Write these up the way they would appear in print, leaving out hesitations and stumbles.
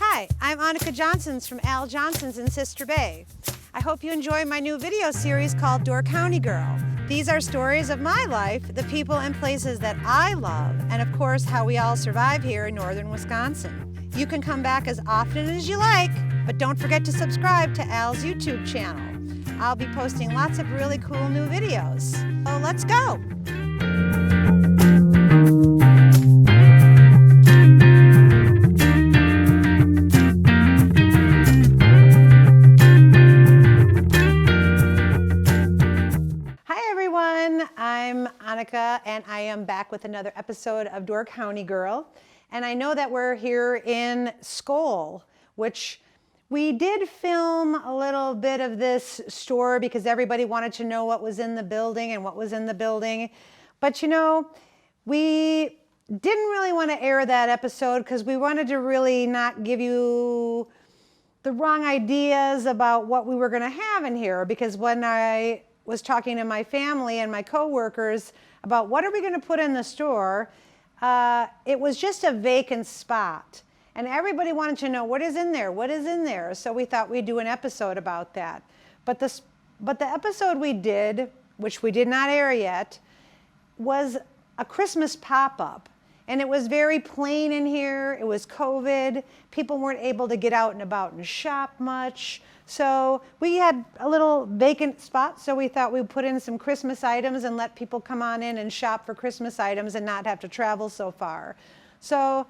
Hi, I'm Annika Johnsons from Al Johnson's in Sister Bay. I hope you enjoy my new video series called Door County Girl. These are stories of my life, the people and places that I love, and of course how we all survive here in northern Wisconsin. You can come back as often as you like, but don't forget to subscribe to Al's YouTube channel. I'll be posting lots of really cool new videos. So let's go! I'm Annika, and I am back with another episode of Door County Girl. And I know that we're here in Skål, which we did film a little bit of this store because everybody wanted to know what was in the building and what was in the building. But you know, we didn't really want to air that episode because we wanted to really not give you the wrong ideas about what we were going to have in here, because when I was talking to my family and my coworkers about what are we going to put in the store, it was just a vacant spot. And everybody wanted to know what is in there, what is in there. So we thought we'd do an episode about that. But the episode we did, which we did not air yet, was a Christmas pop-up. And it was very plain in here. It was COVID. People weren't able to get out and about and shop much. So we had a little vacant spot, so we thought we'd put in some Christmas items and let people come on in and shop for Christmas items and not have to travel so far. So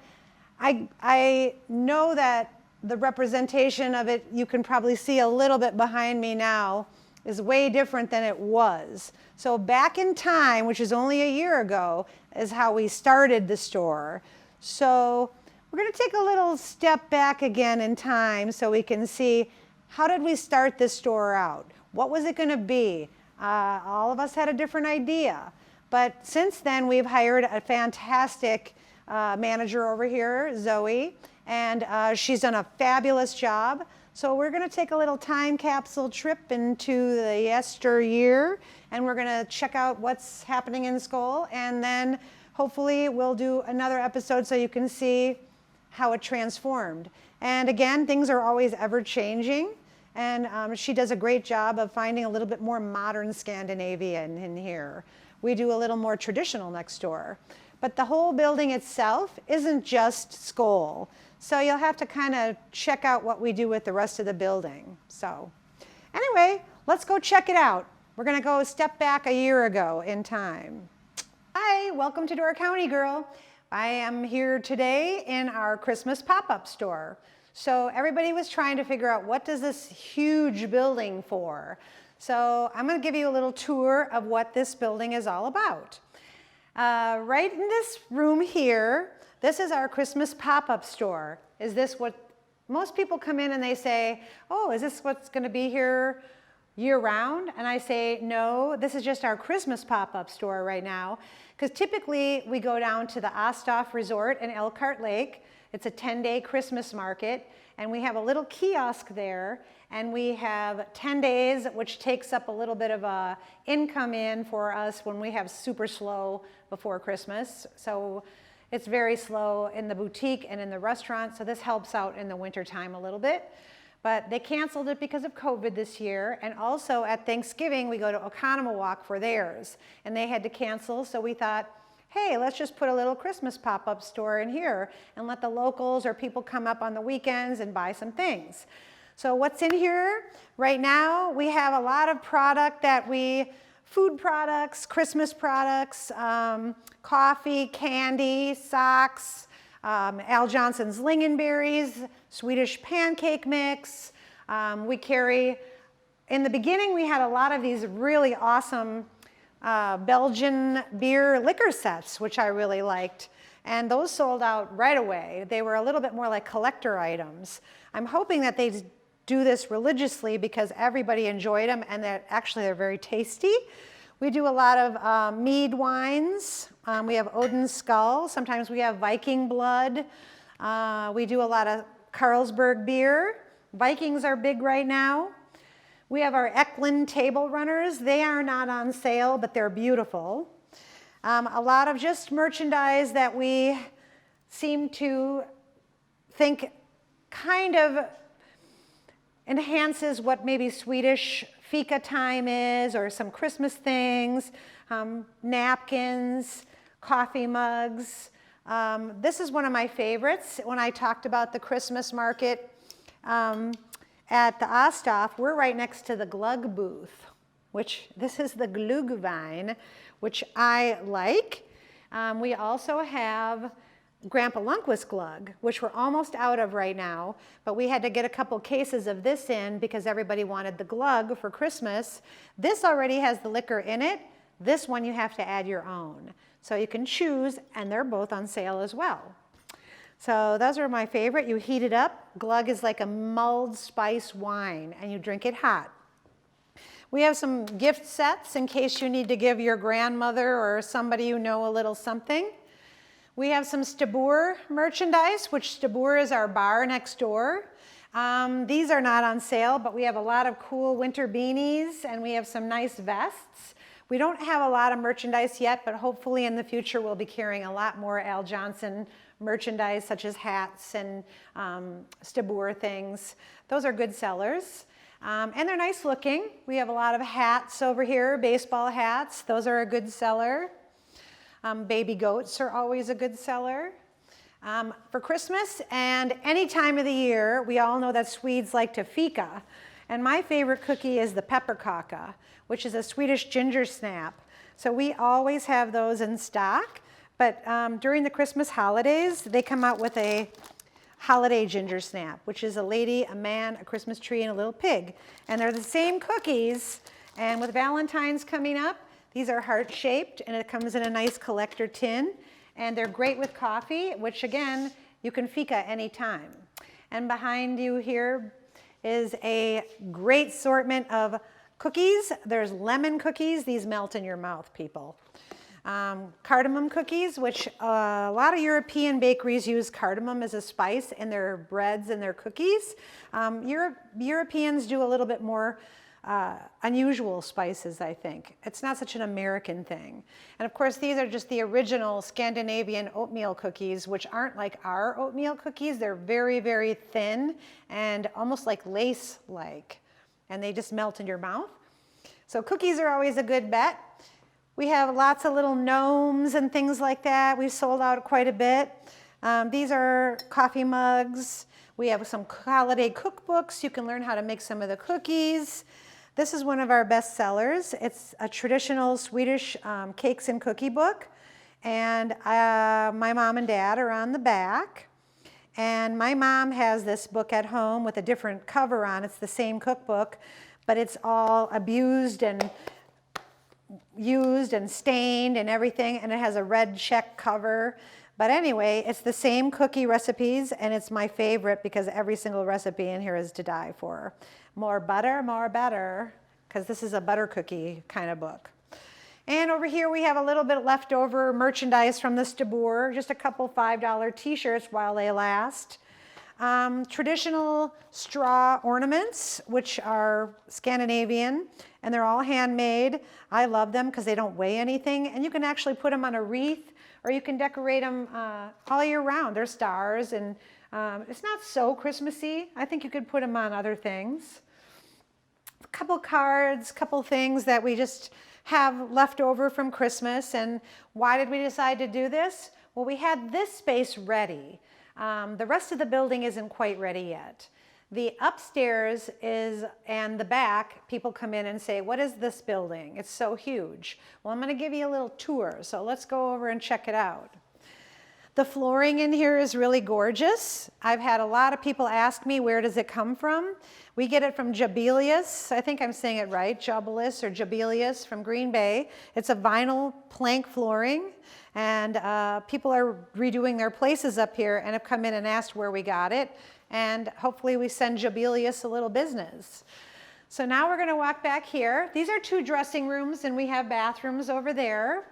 I know that the representation of it, you can probably see a little bit behind me now, is way different than it was. So back in time, which is only a year ago, is how we started the store. So we're going to take a little step back again in time so we can see, how did we start this store out? What was it going to be? All of us had a different idea. But since then, we've hired a fantastic manager over here, Zoe, and she's done a fabulous job. So we're going to take a little time capsule trip into the yesteryear, and we're going to check out what's happening in Skål, and then hopefully we'll do another episode so you can see how it transformed. And again, things are always ever changing, and she does a great job of finding a little bit more modern Scandinavian in here. We do a little more traditional next door. But the whole building itself isn't just Skål. So you'll have to kind of check out what we do with the rest of the building. So anyway, let's go check it out. We're going to go step back a year ago in time. Hi, welcome to Door County Girl. I am here today in our Christmas pop-up store. So everybody was trying to figure out, what does this huge building for? So I'm going to give you a little tour of what this building is all about. Right in this room here, this is our Christmas pop-up store. Is this what most people come in and they say, oh, is this what's going to be here year-round? And I say, no, this is just our Christmas pop-up store right now. Because typically we go down to the Osthoff Resort in Elkhart Lake. It's a 10-day Christmas market, and we have a little kiosk there, and we have 10 days, which takes up a little bit of a income in for us when we have super slow before Christmas. So it's very slow in the boutique and in the restaurant, so this helps out in the wintertime a little bit. But they canceled it because of COVID this year, and also at Thanksgiving we go to Oconomowoc for theirs, and they had to cancel, so we thought, hey, let's just put a little Christmas pop-up store in here and let the locals or people come up on the weekends and buy some things. So what's in here? Right now we have a lot of product food products, Christmas products, coffee, candy, socks, Al Johnson's lingonberries, Swedish pancake mix. We carry, in the beginning we had a lot of these really awesome Belgian beer liquor sets, which I really liked. And those sold out right away. They were a little bit more like collector items. I'm hoping that they do this religiously because everybody enjoyed them, and that actually they're very tasty. We do a lot of mead wines. We have Odin's Skull. Sometimes we have Viking blood. We do a lot of Carlsberg beer. Vikings are big right now. We have our Eklund table runners. They are not on sale, but they're beautiful. A lot of just merchandise that we seem to think kind of enhances what maybe Swedish fika time is, or some Christmas things, napkins, coffee mugs. This is one of my favorites. When I talked about the Christmas market at the Osthoff, we're right next to the glug booth, which this is the glühwein, which I like. We also have Grandpa Lundquist glug, which we're almost out of right now, but we had to get a couple cases of this in because everybody wanted the glug for Christmas. This already has the liquor in it. This one you have to add your own. So you can choose, and they're both on sale as well. So those are my favorite. You heat it up. Glug is like a mulled spice wine, and you drink it hot. We have some gift sets in case you need to give your grandmother or somebody you know a little something. We have some Stabbur merchandise, which Stabbur is our bar next door. These are not on sale, but we have a lot of cool winter beanies, and we have some nice vests. We don't have a lot of merchandise yet, but hopefully in the future we'll be carrying a lot more Al Johnson merchandise, such as hats and Stabbur things. Those are good sellers. And they're nice looking. We have a lot of hats over here, baseball hats. Those are a good seller. Baby goats are always a good seller. For Christmas and any time of the year, we all know that Swedes like to fika. And my favorite cookie is the pepparkaka, which is a Swedish ginger snap. So we always have those in stock. But during the Christmas holidays, they come out with a holiday ginger snap, which is a lady, a man, a Christmas tree, and a little pig. And they're the same cookies. And with Valentine's coming up, these are heart-shaped, and it comes in a nice collector tin. And they're great with coffee, which again, you can fika anytime. And behind you here is a great assortment of cookies. There's lemon cookies. These melt in your mouth, people. Cardamom cookies, which a lot of European bakeries use cardamom as a spice in their breads and their cookies. Europeans do a little bit more unusual spices, I think. It's not such an American thing. And of course, these are just the original Scandinavian oatmeal cookies, which aren't like our oatmeal cookies. They're very, very thin and almost like lace-like, and they just melt in your mouth. So cookies are always a good bet. We have lots of little gnomes and things like that. We've sold out quite a bit. These are coffee mugs. We have some holiday cookbooks. You can learn how to make some of the cookies. This is one of our best sellers. It's a traditional Swedish cakes and cookie book. And my mom and dad are on the back. And my mom has this book at home with a different cover on. It's the same cookbook, but it's all abused and used and stained and everything, and it has a red check cover. But anyway, it's the same cookie recipes, and it's my favorite because every single recipe in here is to die for. More butter, more better, because this is a butter cookie kind of book. And over here we have a little bit leftover merchandise from the Stabbur, just a couple $5 t-shirts while they last. Traditional straw ornaments, which are Scandinavian, and they're all handmade. I love them because they don't weigh anything, and you can actually put them on a wreath, or you can decorate them all year round. They're stars, and it's not so Christmassy. I think you could put them on other things. A couple cards, couple things that we just have left over from Christmas. And why did we decide to do this? Well, we had this space ready. The rest of the building isn't quite ready yet. The upstairs is, and the back, people come in and say, what is this building? It's so huge. Well, I'm going to give you a little tour, so let's go over and check it out. The flooring in here is really gorgeous. I've had a lot of people ask me, where does it come from? We get it from Jabelius. I think I'm saying it right, Jabelius or Jabelius from Green Bay. It's a vinyl plank flooring, and people are redoing their places up here and have come in and asked where we got it. And hopefully we send Jabelius a little business. So now we're going to walk back here. These are 2 dressing rooms, and we have bathrooms over there.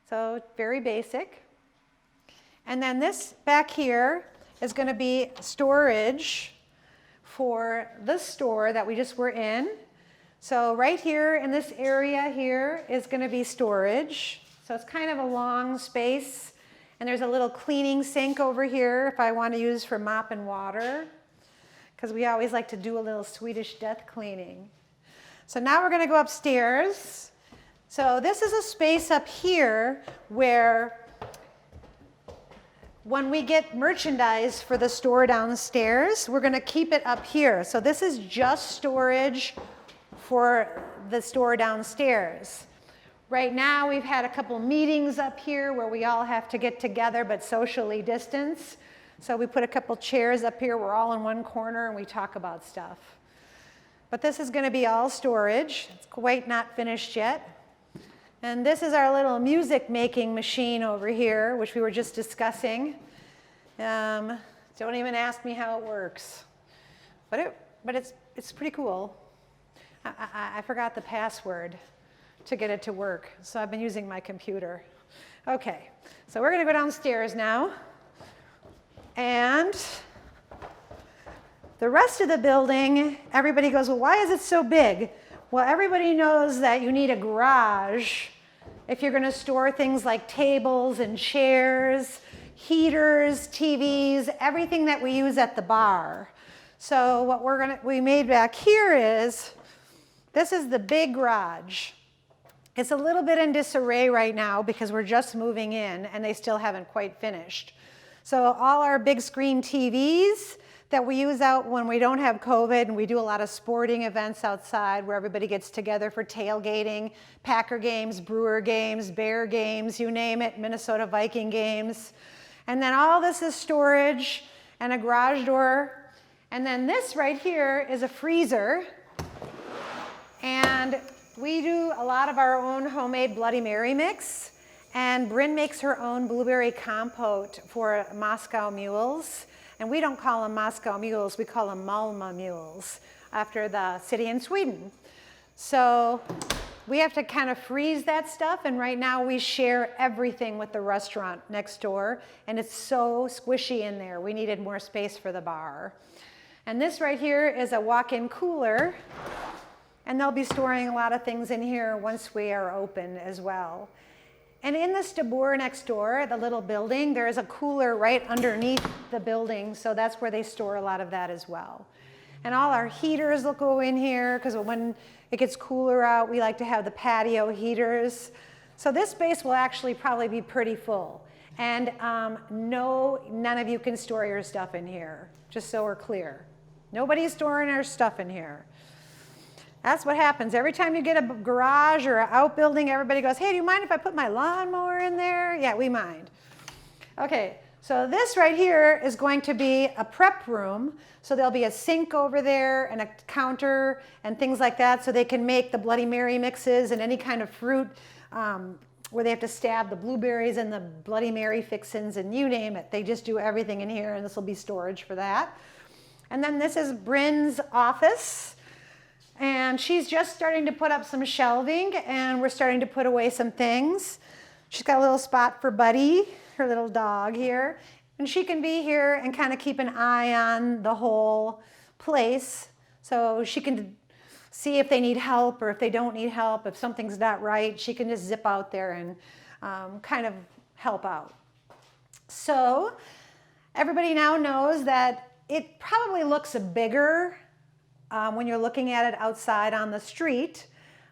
So very basic. And then this back here is going to be storage for the store that we just were in. So right here in this area here is going to be storage. So it's kind of a long space. And there's a little cleaning sink over here if I want to use for mopping water, because we always like to do a little Swedish death cleaning. So now we're going to go upstairs. So this is a space up here where when we get merchandise for the store downstairs, we're going to keep it up here. So this is just storage for the store downstairs. Right now we've had a couple meetings up here where we all have to get together but socially distance. So we put a couple chairs up here. We're all in one corner and we talk about stuff. But this is going to be all storage. It's quite not finished yet. And this is our little music making machine over here, which we were just discussing. Don't even ask me how it works. But it's pretty cool. I forgot the password to get it to work, so I've been using my computer. Okay, so we're going to go downstairs now. And the rest of the building, everybody goes, well, why is it so big? Well, everybody knows that you need a garage if you're going to store things like tables and chairs, heaters, TVs, everything that we use at the bar. So what we made back here is, this is the big garage. It's a little bit in disarray right now because we're just moving in and they still haven't quite finished. So all our big screen TVs that we use out when we don't have COVID, and we do a lot of sporting events outside where everybody gets together for tailgating, Packer games, Brewer games, Bear games, you name it, Minnesota Viking games. And then all this is storage and a garage door. And then this right here is a freezer. And we do a lot of our own homemade Bloody Mary mix. And Bryn makes her own blueberry compote for Moscow mules. And we don't call them Moscow mules, we call them Malmö mules, after the city in Sweden. So we have to kind of freeze that stuff, and right now we share everything with the restaurant next door, and it's so squishy in there. We needed more space for the bar. And this right here is a walk-in cooler, and they'll be storing a lot of things in here once we are open as well. And in the Stabbur next door, the little building, there is a cooler right underneath the building, so that's where they store a lot of that as well. And all our heaters will go in here, because when it gets cooler out, we like to have the patio heaters. So this space will actually probably be pretty full. And none of you can store your stuff in here, just so we're clear. Nobody's storing our stuff in here. That's what happens. Every time you get a garage or an outbuilding, everybody goes, hey, do you mind if I put my lawnmower in there? Yeah, we mind. Okay, so this right here is going to be a prep room. So there'll be a sink over there and a counter and things like that, so they can make the Bloody Mary mixes and any kind of fruit where they have to stab the blueberries and the Bloody Mary fixins and you name it. They just do everything in here, and this will be storage for that. And then this is Bryn's office. And she's just starting to put up some shelving, and we're starting to put away some things. She's got a little spot for Buddy, her little dog here. And she can be here and kind of keep an eye on the whole place. So she can see if they need help or if they don't need help. If something's not right, she can just zip out there and kind of help out. So everybody now knows that it probably looks bigger when you're looking at it outside on the street.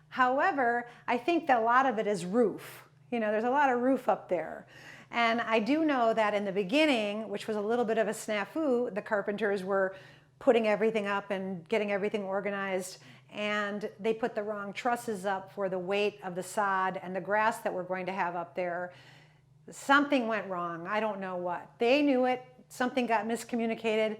However, I think that a lot of it is roof. You know, there's a lot of roof up there. And I do know that in the beginning, which was a little bit of a snafu, the carpenters were putting everything up and getting everything organized, and they put the wrong trusses up for the weight of the sod and the grass that we're going to have up there. Something went wrong. I don't know what. They knew it. Something got miscommunicated.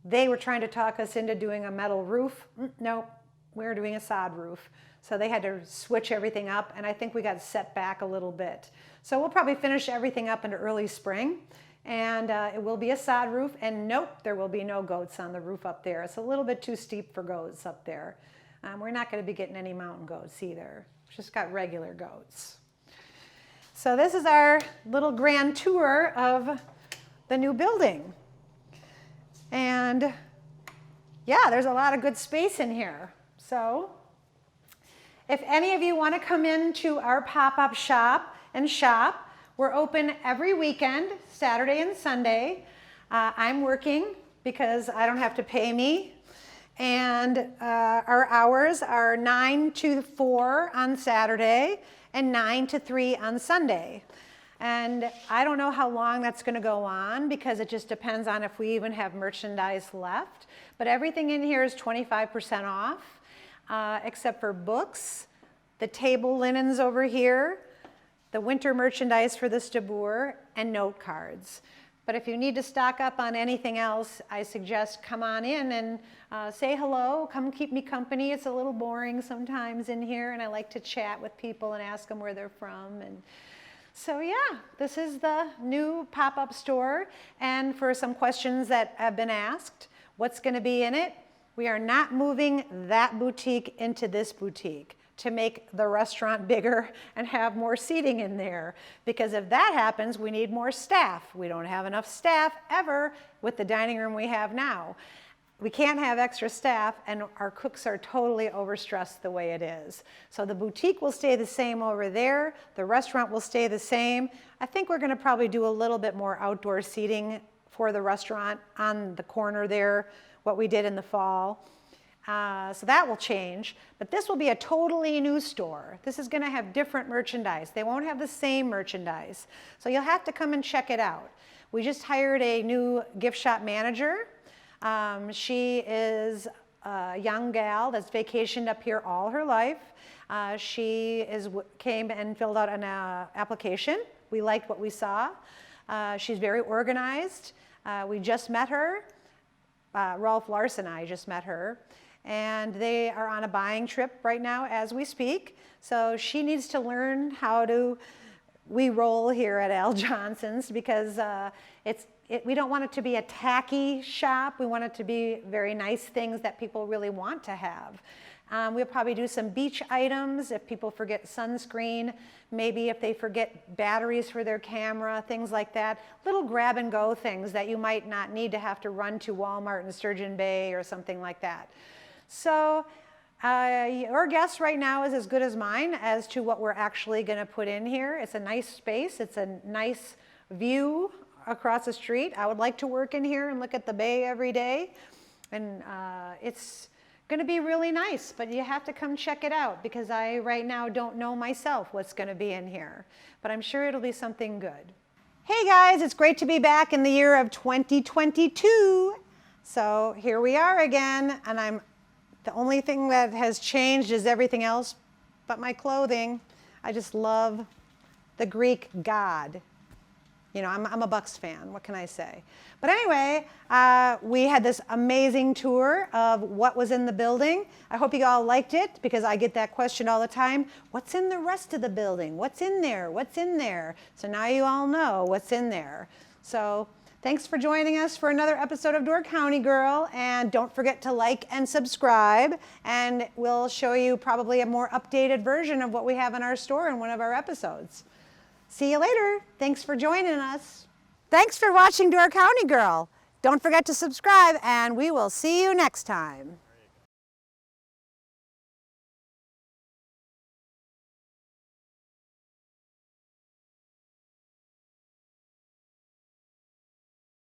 They were trying to talk us into doing a metal roof. No, we were doing a sod roof. So they had to switch everything up, and I think we got set back a little bit. So we'll probably finish everything up into early spring, and it will be a sod roof, and nope, there will be no goats on the roof up there. It's a little bit too steep for goats up there. We're not going to be getting any mountain goats either. We've just got regular goats. So this is our little grand tour of the new building. And yeah, there's a lot of good space in here. So if any of you want to come into our pop-up shop and shop, We're open every weekend, Saturday and Sunday. I'm working because I don't have to pay me. And our hours are 9 to 4 on Saturday and 9 to 3 on Sunday. And I don't know how long that's going to go on because it just depends on if we even have merchandise left. But everything in here is 25% off, except for books, the table linens over here, the winter merchandise for the Stabbur, and note cards. But if you need to stock up on anything else, I suggest come on in and say hello, come keep me company. It's a little boring sometimes in here, and I like to chat with people and ask them where they're from. And so yeah, this is the new pop-up store. And for some questions that have been asked, what's going to be in it? We are not moving that boutique into this boutique to make the restaurant bigger and have more seating in there. Because if that happens, we need more staff. We don't have enough staff ever with the dining room we have now. We can't have extra staff, and our cooks are totally overstressed the way it is. So the boutique will stay the same over there. The restaurant will stay the same. I think we're going to probably do a little bit more outdoor seating for the restaurant on the corner there, what we did in the fall. So that will change, but this will be a totally new store. This is going to have different merchandise. They won't have the same merchandise. So you'll have to come and check it out. We just hired a new gift shop manager. She is a young gal that's vacationed up here all her life. She came and filled out an application. We liked what we saw. She's very organized. We just met her. Rolf Larson and I just met her. And they are on a buying trip right now as we speak. So she needs to learn how we roll here at Al Johnson's because we don't want it to be a tacky shop. We want it to be very nice things that people really want to have. We'll probably do some beach items if people forget sunscreen, maybe if they forget batteries for their camera, things like that. Little grab and go things that you might not need to have to run to Walmart in Sturgeon Bay or something like that. So your guess right now is as good as mine as to what we're actually going to put in here. It's a nice space. It's a nice view across the street. I would like to work in here and look at the bay every day. And it's going to be really nice, but you have to come check it out because I right now don't know myself what's going to be in here. But I'm sure it'll be something good. Hey guys, it's great to be back in the year of 2022. So here we are again, and the only thing that has changed is everything else but my clothing. I just love the Greek god. You know, I'm a Bucks fan, what can I say? But anyway, we had this amazing tour of what was in the building. I hope you all liked it because I get that question all the time. What's in the rest of the building? What's in there? What's in there? So now you all know what's in there. So thanks for joining us for another episode of Door County Girl, and don't forget to like and subscribe, and we'll show you probably a more updated version of what we have in our store in one of our episodes. See you later. Thanks for joining us. Thanks for watching Door County Girl. Don't forget to subscribe, and we will see you next time.